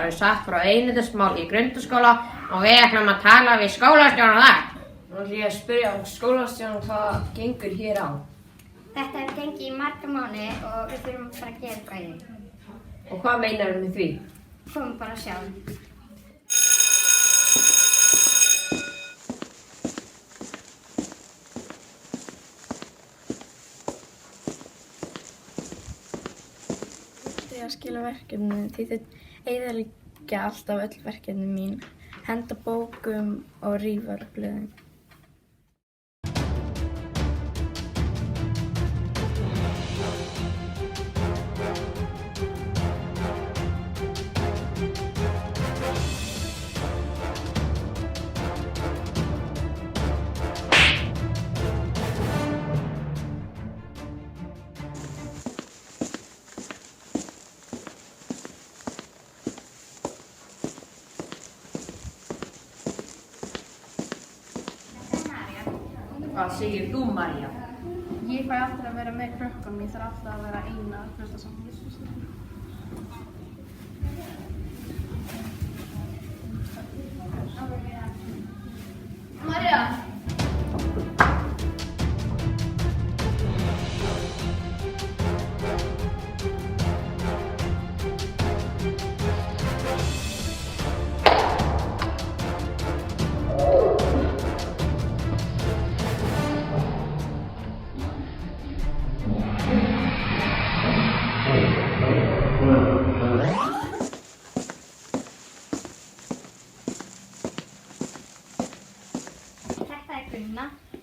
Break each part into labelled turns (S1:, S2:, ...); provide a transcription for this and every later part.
S1: við satt frá eineltismál í grundaskóla og við ætlum að tala við skólastjórann þar.
S2: Nú ætlum ég að spyrja skólastjórann hvað gengur hér á.
S3: Þetta hefur gengið í marga mánuði og við þurfum bara að gera eitthvað í því.
S2: Og hvað meinarðu með því?
S3: Komum bara að sjá.
S4: Að skila verkefninu því þau eyðileggja alltaf öll verkefni mín, henda bókum og rífa blöðin.
S2: Hvað segir þú, María?
S4: Ég fæ alltaf að vera með krökkunum, ég þarf alltaf að vera eina að hlusta saman. María!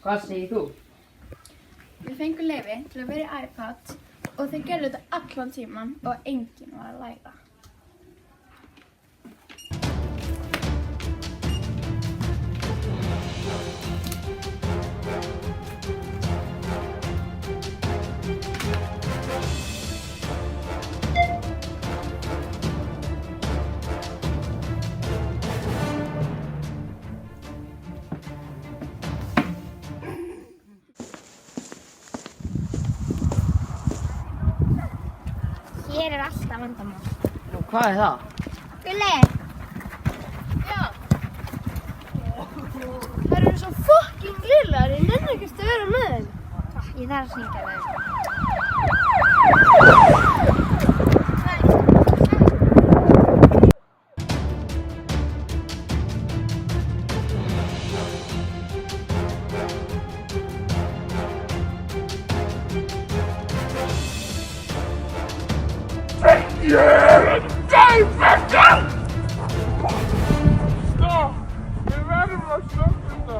S2: Hvað segir þú?
S4: Við fengum leyfi til að vera í iPad og þeir gerðu þetta allan tíman og enginn var að læra.
S3: Hér alltaf vandamál.
S2: Nú, hvað það?
S3: Gulli!
S4: Já! Það eru svo fucking lillar, ég nenni ekkert að vera með þeim.
S3: Ég þarf að hringja þau.
S5: Stopp! Við verðum að stoppa þetta.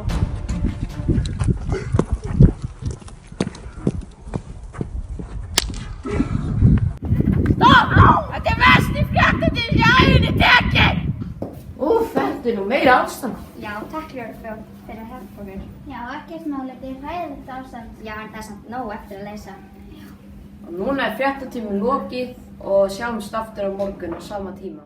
S1: Stopp! Þetta er versti fréttin sem ég æfinni tekið!
S2: Þetta er nú meira ástand.
S3: Já, takk lögreglustjóri fyrir að hjálpa okkur. Já, ekkert mál, þetta er hræðilegt ástand. Já, en það er samt nóg eftir að leysa.
S2: Og núna er fréttatíminn lokið og sjáumst aftur á morgun á sama tíma.